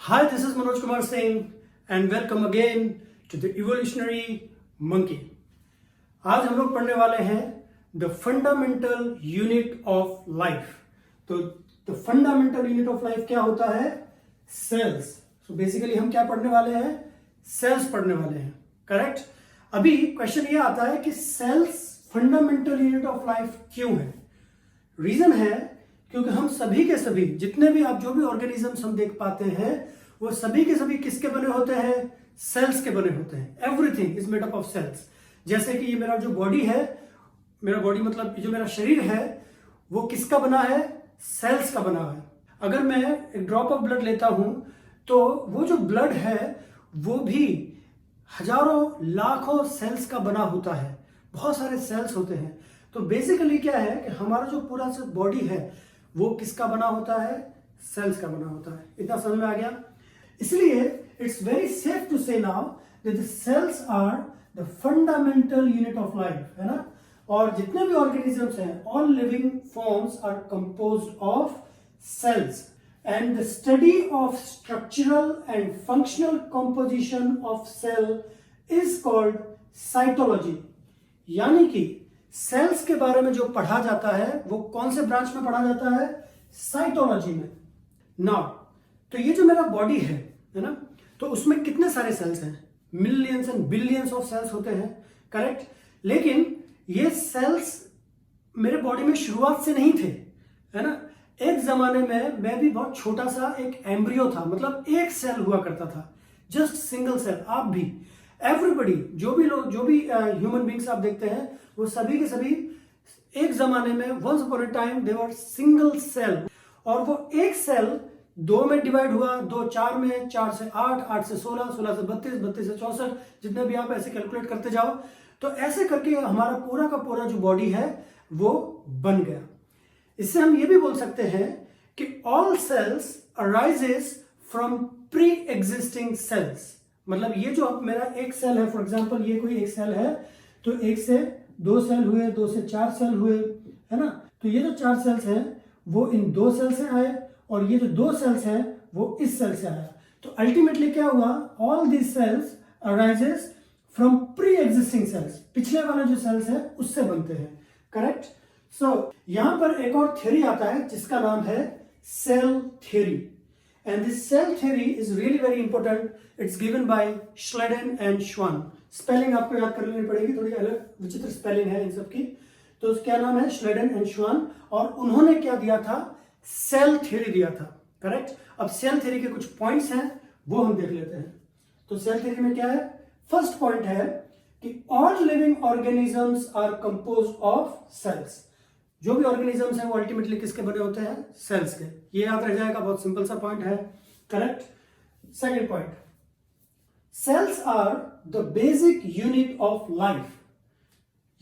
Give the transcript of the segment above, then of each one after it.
Hi, this is Manoj Kumar Singh and welcome again to the Evolutionary Monkey. आज हम लोग पढ़ने वाले हैं the fundamental unit of life. तो the fundamental unit of life क्या होता है? सेल्स. सो बेसिकली हम क्या पढ़ने वाले हैं? सेल्स पढ़ने वाले हैं. करेक्ट. अभी क्वेश्चन ये आता है कि cells fundamental unit of life क्यों है? रीजन है क्योंकि हम सभी के सभी जितने भी आप जो भी ऑर्गेनिजम्स हम देख पाते हैं वो सभी के सभी किसके बने होते हैं? सेल्स के बने होते हैं. Everything is made up of cells. जैसे कि ये मेरा जो बॉडी है, मेरा बॉडी मतलब जो मेरा शरीर है वो किसका बना है? सेल्स का बना है. अगर मैं एक ड्रॉप ऑफ ब्लड लेता हूं तो वो जो ब्लड है वो भी हजारों लाखों सेल्स का बना होता है. बहुत सारे सेल्स होते हैं. तो बेसिकली क्या है कि हमारा जो पूरा बॉडी है वो किसका बना होता है? सेल्स का बना होता है. इतना समझ में आ गया? इसलिए it's very safe to say now that the cells are the fundamental unit of life, है ना. और जितने भी ऑर्गेनिजम्स हैं, all living forms are composed of cells and the study of structural and functional composition of cell is called cytology. यानी कि sales के बारे में जो पढ़ा जाता है वो कौन से ब्रांच में पढ़ा जाता है? साइटोलॉजी में. नाउ तो ये जो मेरा बॉडी है ना, तो उसमें कितने सारे सेल्स हैं? Millions and billions of cells होते हैं. करेक्ट. लेकिन ये सेल्स मेरे बॉडी में शुरुआत से नहीं थे, है ना. एक जमाने में मैं भी बहुत छोटा सा एक एम्ब्रियो था, मतलब एक सेल हुआ करता था, जस्ट सिंगल सेल. आप भी, एवरीबडी, जो भी लोग, जो भी ह्यूमन बींग्स आप देखते हैं वो सभी के सभी एक जमाने में, once upon a time they were single cell. और वो एक सेल दो में डिवाइड हुआ, दो चार में, 4 से 8, 8 से 16, 16 से 32, 32 से 64, जितने भी आप ऐसे कैलकुलेट करते जाओ. तो ऐसे करके हमारा पूरा का पूरा जो बॉडी है वो बन गया. इससे हम ये भी बोल सकते हैं कि all cells arises from pre existing cells. मतलब ये जो अब मेरा एक सेल है, फॉर एग्जांपल ये कोई एक सेल है, तो 1 से 2 सेल हुए, 2 से 4 सेल हुए, है ना. तो ये जो 4 सेल्स हैं वो इन 2 सेल से आए और ये जो 2 सेल्स हैं वो इस सेल से आया. तो अल्टीमेटली क्या हुआ? All these cells arises from pre existing sales. पिछले वाले जो सेल्स हैं उससे बनते हैं. करेक्ट. सो यहां पर एक और थ्योरी आता है जिसका नाम है cell theory. And this cell theory is really very important. It's given by Schleiden and Schwann. Spelling आपको याद कर लेनी पड़ेगी, थोड़ी अलग विचित्र स्पेलिंग है इन सब की. तो क्या नाम है? Schleiden and Schwann. और उन्होंने क्या दिया था? सेल थ्योरी दिया था. करेक्ट. अब सेल थ्योरी के कुछ पॉइंट्स हैं वो हम देख लेते हैं. तो सेल थ्योरी में क्या है? फर्स्ट पॉइंट है कि all living organisms are composed of cells. जो भी ऑर्गेनिजम्स हैं वो अल्टीमेटली किसके बने होते हैं? सेल्स के. ये याद रह जाएगा, बहुत सिंपल सा पॉइंट है. Correct. Second point, cells are the basic unit of life.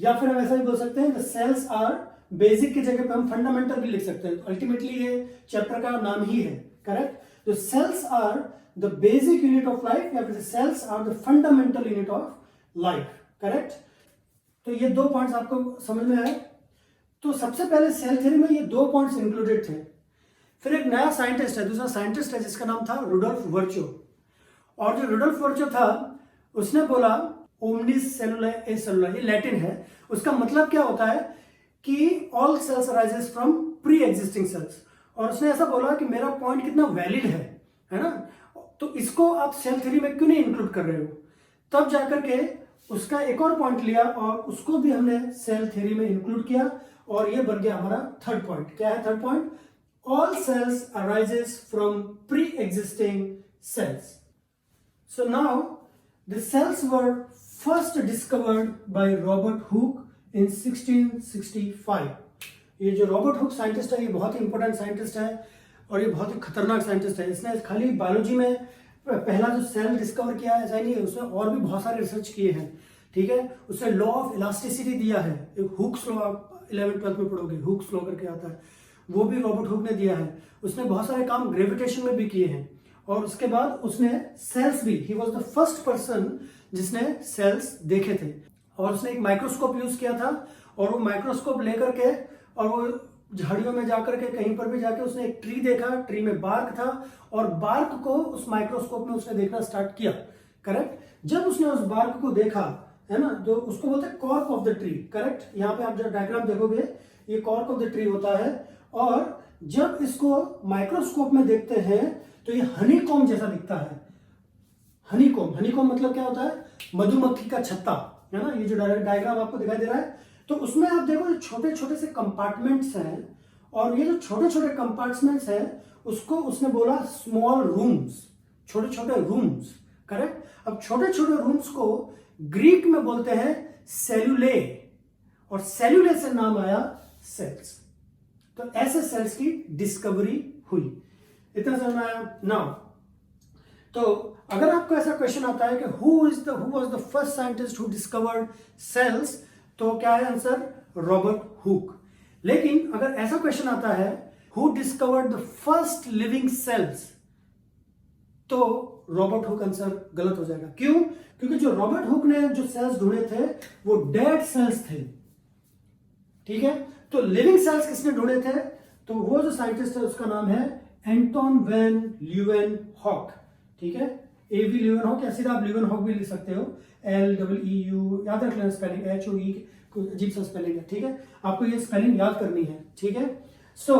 या फिर हम ऐसा भी बोल सकते हैं द सेल्स आर, बेसिक की जगह पे हम फंडामेंटल भी लिख सकते हैं. अल्टीमेटली ये चैप्टर का नाम ही है. करेक्ट. तो cells are the basic unit of life या फिर cells are the fundamental unit of life. Correct. तो ये 2 पॉइंट्स आपको समझ में आए. तो सबसे पहले सेल थ्योरी में ये 2 पॉइंट्स इंक्लूडेड थे. फिर एक नया साइंटिस्ट है, दूसरा साइंटिस्ट है जिसका नाम था रुडोल्फ वर्चो. और जो रुडोल्फ वर्चो था उसने बोला ओमनिस सेलुलर ए सेलुलर, ये लैटिन है. उसका मतलब क्या होता है कि all cells arises from pre existing cells. और उसने ऐसा बोला कि मेरा पॉइंट कितना वैलिड है ना. तो इसको आप सेल थ्योरी में क्यों नहीं इंक्लूड कर रहे हो? तब जाकर के उसका एक और पॉइंट लिया और उसको भी हमने सेल थ्योरी में इंक्लूड किया और ये बन गया हमारा थर्ड पॉइंट. क्या है third point? All cells arises from pre existing cells. So now the cells were first discovered by Robert Hooke in 1665. ये जो रॉबर्ट हुक साइंटिस्ट है ये बहुत ही इंपॉर्टेंट साइंटिस्ट है और ये बहुत ही खतरनाक साइंटिस्ट है. इसने खाली बायोलॉजी में पहला जो सेल डिस्कवर किया है ऐसा ही नहीं है, उसने और भी बहुत सारे रिसर्च किए हैं. ठीक है. उसने लॉ ऑफ इलास्टिसिटी दिया है. एक हुक्स लॉ आप 11th-12th में पढ़ोगे, हुक्स लॉ करके आता है, वो भी रॉबर्ट हुक ने दिया है. उसने बहुत सारे काम ग्रेविटेशन में भी किए हैं. और उसके बाद उसने सेल्स भी, ही वॉज द फर्स्ट पर्सन जिसने सेल्स देखे थे. और उसने एक माइक्रोस्कोप यूज किया था और वो माइक्रोस्कोप लेकर के और वो झाड़ियों में जाकर के कहीं पर भी जाके उसने एक ट्री देखा, ट्री में बार्क था और बार्क को उस माइक्रोस्कोप में उसने देखना स्टार्ट किया। करेक्ट। जब उसने उस बार्क को देखा, है ना, तो उसको बोलते हैं cork of the tree. Correct. यहाँ पे आप जब डायग्राम देखोगे ये कॉर्क ऑफ द ट्री होता है, और जब इसको माइक्रोस्कोप में देखते हैं तो ये हनीकॉम जैसा दिखता है। हनीकॉम, हनीकॉम मतलब क्या होता है? मधुमक्खी का छत्ता, है ना। ये जो डायग्राम आपको दिखाई दे रहा है, तो उसमें आप देखो छोटे छोटे से कंपार्टमेंट्स हैं, और ये जो छोटे छोटे कंपार्टमेंट्स हैं उसको उसने बोला स्मॉल रूम्स, छोटे छोटे रूम्स। करेक्ट। अब छोटे छोटे रूम्स को ग्रीक में बोलते हैं सेलुले, और सेलुले से नाम आया सेल्स। तो ऐसे सेल्स की डिस्कवरी हुई। इतना समझ में आया? नाउ तो अगर आपको ऐसा क्वेश्चन आता है कि who was the first scientist who discovered cells, तो क्या है आंसर? Robert Hooke. लेकिन अगर ऐसा क्वेश्चन आता है who discovered the first living sales, तो रॉबर्ट हुक आंसर गलत हो जाएगा। क्यों? क्योंकि जो रॉबर्ट हुक ने जो सेल्स ढूंढे थे वो डेड सेल्स थे। ठीक है। तो लिविंग सेल्स किसने ढूंढे थे? तो वो जो साइंटिस्ट है उसका नाम है एंटोन वैन ल्यूवेनहॉक। ठीक है। एवी ल्यूवेनहॉक, या सीधा आप ल्यूवेनहॉक भी लिख सकते हो, LEU, याद रख लेना स्पेलिंग, HOE कोई अजीब सा स्पेलिंग है। ठीक है। आपको ये स्पेलिंग याद करनी है। ठीक है। So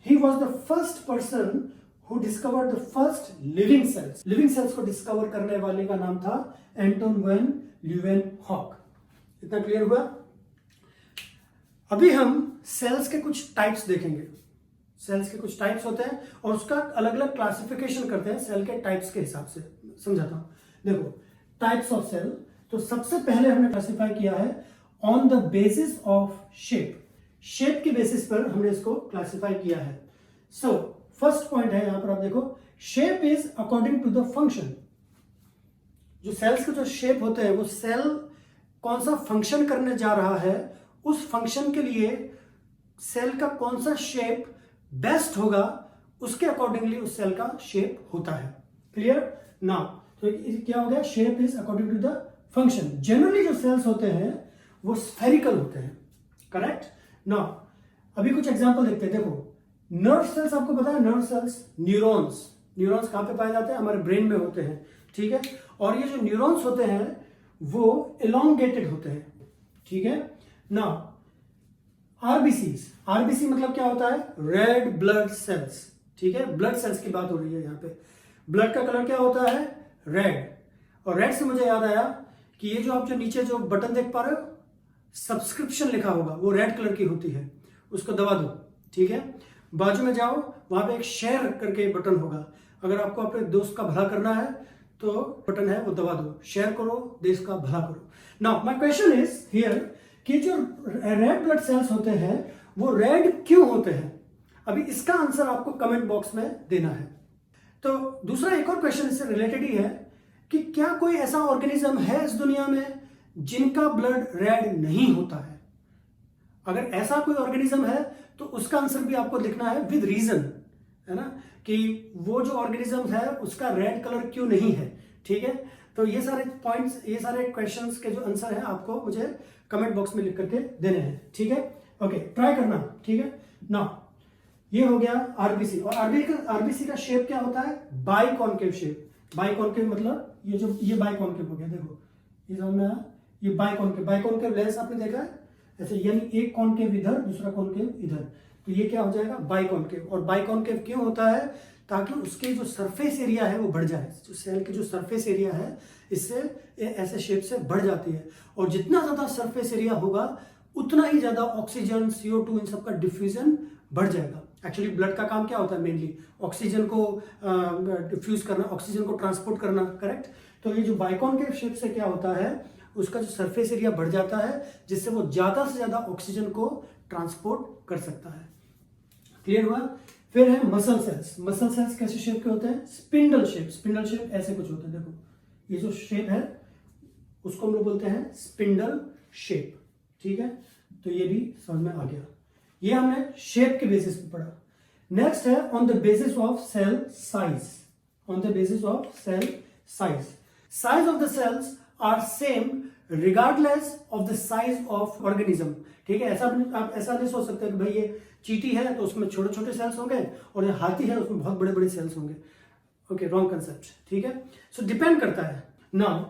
he was the first person who discovered the first living cells. Living cells को डिस्कवर करने वाले का नाम था एंटोन वैन ल्यूवेनहॉक। इतना क्लियर हुआ? अभी हम सेल्स के कुछ टाइप्स देखेंगे। सेल्स के कुछ टाइप्स होते हैं और उसका अलग अलग क्लासिफिकेशन करते हैं सेल के टाइप्स के हिसाब से। समझाता हूं। देखो टाइप्स ऑफ सेल, तो सबसे पहले हमने क्लासिफाई किया है on the basis of shape. Shape के बेसिस पर हमने इसको क्लासिफाई किया है। सो फर्स्ट पॉइंट है यहां पर, आप देखो, shape is according to the function. जो सेल्स के जो शेप होते हैं वो सेल कौन सा फंक्शन करने जा रहा है, उस फंक्शन के लिए सेल का कौन सा शेप बेस्ट होगा, उसके अकॉर्डिंगली उस सेल का शेप होता है। क्लियर? नाउ तो क्या हो गया? Shape is according to the function. Generally जो सेल्स होते हैं वो स्फेरिकल होते हैं। करेक्ट। नाउ अभी कुछ एग्जांपल देखते हैं। देखो नर्व सेल्स, आपको पता है नर्व सेल्स, न्यूरॉन्स। न्यूरॉन्स कहां पे पाए जाते हैं? हमारे ब्रेन में होते हैं। ठीक है। और ये जो न्यूरॉन्स होते हैं वो एलोंगेटेड होते हैं। ठीक है। नाउ आरबीसी, आरबीसी मतलब क्या होता है? Red blood cells. ठीक है। ब्लड सेल्स की बात हो रही है यहाँ पे। ब्लड का कलर क्या होता है? रेड। और रेड से मुझे याद आया कि ये जो आप जो नीचे जो बटन देख पा रहे हो, सब्सक्रिप्शन लिखा होगा, वो रेड कलर की होती है, उसको दबा दो। ठीक है। बाजू में जाओ, वहां पे एक शेयर करके बटन होगा। अगर आपको अपने दोस्त का भला करना है तो बटन है वो दबा दो, शेयर करो, देश का भला करो। Now my question is here कि जो रेड ब्लड सेल्स होते हैं वो रेड क्यों होते हैं? अभी इसका आंसर आपको कमेंट बॉक्स में देना है। तो दूसरा एक और क्वेश्चन इससे रिलेटेड ही है कि क्या कोई ऐसा ऑर्गेनिज्म है इस दुनिया में जिनका ब्लड रेड नहीं होता है? अगर ऐसा कोई ऑर्गेनिज्म है तो उसका आंसर भी आपको लिखना है विद रीजन, है ना, कि वो जो ऑर्गेनिज्म है उसका रेड कलर क्यों नहीं है। ठीक है। तो ये सारे पॉइंट्स, ये सारे क्वेश्चंस के जो आंसर है आपको मुझे कमेंट बॉक्स में लिख करके देने हैं। ठीक है। ओके, ट्राई करना। ठीक है। नाउ ये हो गया आरबीसी। और आरबीसी का शेप क्या होता है? बाइकॉन्केव शेप। बाइकॉन्केव मतलब ये बाइकॉन्केव हो गया। देखो ये समझ में आया? ये बाइकॉन्केव, बाइकॉन्केव लेंस आपने देखा है ऐसे, यानी एक कॉन्केव इधर, दूसरा कॉन्केव इधर, तो ये क्या हो जाएगा? बाइकॉन्केव। और बाइकॉन्केव क्यों होता है? ताकि उसके जो सरफेस एरिया है वो बढ़ जाए। जो सेल की जो सरफेस एरिया है इससे ऐसे शेप से बढ़ जाती है, और जितना ज्यादा सरफेस एरिया होगा उतना ही ज्यादा ऑक्सीजन, CO2 इन सब का डिफ्यूजन बढ़ जाएगा। एक्चुअली ब्लड का काम क्या होता है? मेनली ऑक्सीजन को डिफ्यूज करना, ऑक्सीजन को ट्रांसपोर्ट करना। करेक्ट। तो ये जो बाइकॉन्केव शेप से क्या होता है, उसका जो सरफेस एरिया बढ़ जाता है, जिससे वो ज्यादा से ज्यादा ऑक्सीजन को ट्रांसपोर्ट कर सकता है। क्लियर हुआ? फिर है मसल सेल्स। मसल सेल्स कैसे शेप के होते हैं? Spindle shape. स्पिंडल शेप ऐसे कुछ होते हैं। देखो ये जो शेप है उसको हम लोग बोलते हैं स्पिंडल शेप। ठीक है। तो ये भी समझ में आ गया। ये हमने शेप के बेसिस पे पढ़ा। नेक्स्ट है on the basis of cell size. On the basis of cell size, size of the cells are same regardless of the size of organism. ठीक है, आप ऐसा नहीं सोच सकते कि भाई ये चींटी है तो उसमें छोटे छोटे सेल्स होंगे और ये हाथी है उसमें बहुत बड़े बड़े सेल्स होंगे। Okay, wrong concept. ठीक है, सो डिपेंड करता है। नाउ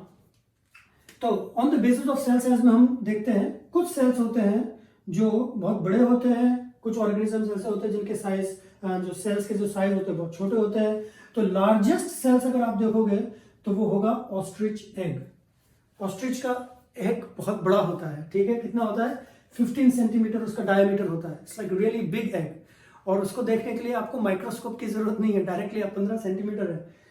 तो on the basis of cell size में हम देखते हैं कुछ सेल्स होते हैं जो बहुत बड़े होते हैं, कुछ ऑर्गेनिजम्स ऐसे होते हैं जिनके साइज, जो सेल्स के जो साइज होते हैं बहुत छोटे होते हैं। तो लार्जेस्ट सेल्स अगर आप देखोगे तो वो होगा ऑस्ट्रिच एग। ऑस्ट्रिच का एग बहुत बड़ा होता है। ठीक है, कितना होता है? 15 सेंटीमीटर उसका डायमीटर होता है। It's like really big egg. और उसको देखने के लिए आपको माइक्रोस्कोप की जरूरत नहीं है, डायरेक्टली आप 15 सेंटीमीटर है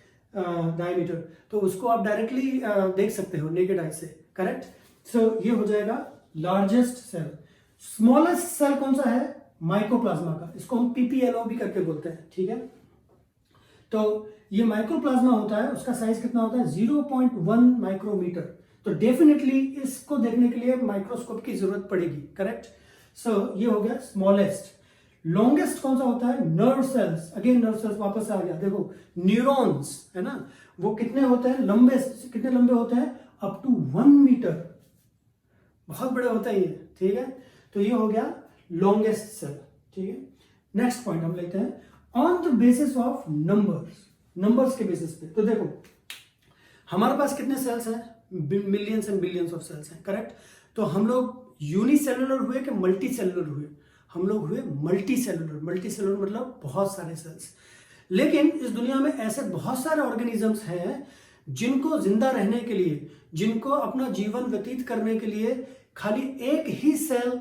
डायमीटर, तो उसको आप डायरेक्टली देख सकते हो नेकेड आई से। करेक्ट। सो ये हो जाएगा लार्जेस्ट सेल। स्मॉलेस्ट सेल कौन सा है? माइकोप्लाज्मा का। इसको हम पीपीएलओ भी करके बोलते हैं। ठीक है, तो ये माइक्रोप्लाज्मा होता है, उसका साइज कितना होता है? 0.1 माइक्रोमीटर। तो डेफिनेटली इसको देखने के लिए माइक्रोस्कोप की जरूरत पड़ेगी। करेक्ट। सो ये हो गया स्मॉलेस्ट। लॉन्गेस्ट कौन सा होता है? Nerve cells. Again nerve cells वापस आ गया। देखो न्यूरॉन्स है ना, वो कितने होते हैं? लंबे, कितने लंबे होते हैं? Up to 1 metre. बहुत बड़े होते हैं ये। ठीक है, तो ये हो गया लॉन्गेस्ट सेल। ठीक है, नेक्स्ट पॉइंट हम लेते हैं on the basis of numbers. Numbers के बेसिस पे। तो देखो हमारे पास कितने सेल्स हैं? Millions and billions of cells हैं। करेक्ट। तो हम लोग यूनिसेलुलर हुए कि मल्टी सेलुलर हुए? हम लोग हुए मल्टी सेलुलर। मल्टी सेलुलर मतलब बहुत सारे सेल्स। लेकिन इस दुनिया में ऐसे बहुत सारे ऑर्गेनिजम्स हैं जिनको जिंदा रहने के लिए, जिनको अपना जीवन व्यतीत करने के लिए खाली एक ही सेल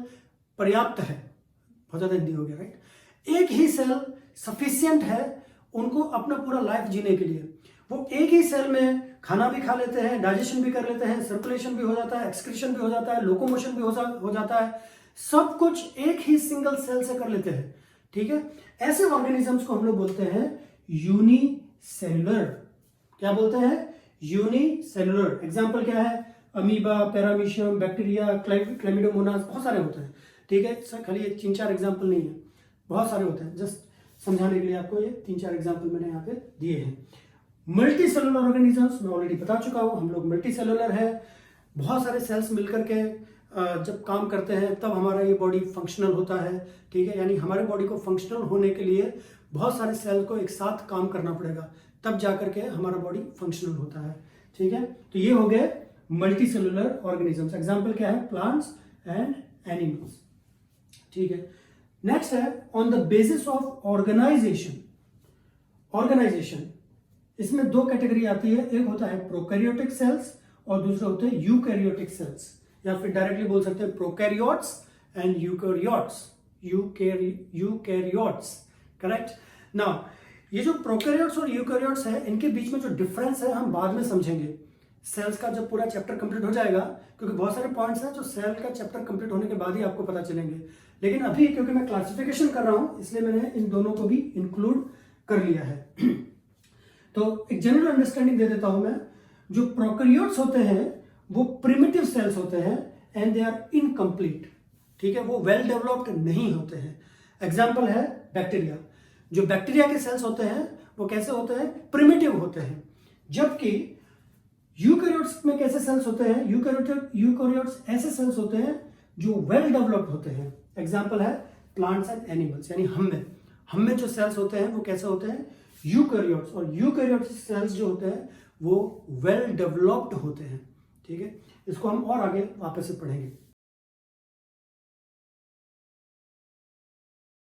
पर्याप्त है। बहुत ज्यादा हिंदी हो गया, राइट? एक ही सेल सफिशियंट है उनको अपना पूरा लाइफ जीने के लिए। वो एक ही सेल में खाना भी खा लेते हैं, डाइजेशन भी कर लेते हैं, सर्कुलेशन भी हो जाता है, एक्सक्रीशन भी हो जाता है, लोकोमोशन भी हो जाता है, सब कुछ एक ही सिंगल सेल से कर लेते हैं। ठीक है, ऐसे ऑर्गेनिजम्स को हम लोग बोलते हैं यूनिसेलुलर। क्या बोलते हैं? यूनिसेलुलर। एग्जांपल क्या है? अमीबा, पैरामीशियम, बैक्टीरिया, क्लेमिडोमोनास, बहुत सारे होते हैं। ठीक है, सर खाली ये 3-4 एग्जांपल नहीं है, बहुत सारे होते हैं। जस्ट समझाने के लिए आपको ये 3-4 एग्जांपल मैंने यहाँ पे दिए हैं। मल्टी सेलुलर ऑर्गेनिजम्स मैं ऑलरेडी बता चुका हूँ, हम लोग मल्टी सेलुलर है। बहुत सारे सेल्स मिलकर के जब काम करते हैं तब हमारा ये बॉडी फंक्शनल होता है। ठीक है, यानी हमारे बॉडी को फंक्शनल होने के लिए बहुत सारे सेल को एक साथ काम करना पड़ेगा, तब जाकर के हमारा बॉडी फंक्शनल होता है। ठीक है, तो ये हो गए मल्टी सेलुलर ऑर्गेनिजम्स। एग्जाम्पल क्या है? Plants and animals. ठीक है, नेक्स्ट है on the basis of organisation. Organisation इसमें 2 कैटेगरी आती है, एक होता है प्रोकैरियोटिक सेल्स और दूसरे होते हैं यूकैरियोटिक सेल्स, या फिर डायरेक्टली बोल सकते हैं prokaryotes and eukaryotes. Eukaryotes. Correct. Now ये जो प्रोकैरियोट्स और यूकैरियोट्स है, इनके बीच में जो डिफरेंस है हम बाद में समझेंगे। सेल्स का जब पूरा चैप्टर कंप्लीट हो जाएगा, क्योंकि बहुत सारे पॉइंट्स हैं जो सेल का चैप्टर कंप्लीट होने के बाद ही आपको पता चलेंगे। लेकिन अभी क्योंकि मैं क्लासिफिकेशन कर रहा हूं, इसलिए मैंने इन दोनों को भी इंक्लूड कर लिया है। तो एक जनरल अंडरस्टैंडिंग दे देता हूं मैं। जो प्रोकैरियोट्स होते हैं वो प्रिमिटिव सेल्स होते हैं एंड दे आर इनकम्प्लीट। ठीक है, वो वेल डेवलप्ड नहीं होते हैं। एग्जाम्पल है बैक्टीरिया। जो बैक्टीरिया के सेल्स होते हैं वो कैसे होते हैं? प्रिमिटिव होते हैं। जबकि यूकैरियोट्स में कैसे सेल्स होते हैं? यूकैरियोट्स ऐसे सेल्स होते हैं जो वेल डेवलप्ड होते हैं। एग्जाम्पल है प्लांट्स एंड एनिमल्स। यानी हम में जो सेल्स होते हैं वो कैसे होते हैं? यूकैरियोट्स। और यूकैरियोट्स सेल्स जो होते हैं वो वेल डेवलप्ड होते हैं। ठीक है, इसको हम और आगे वापस से पढ़ेंगे।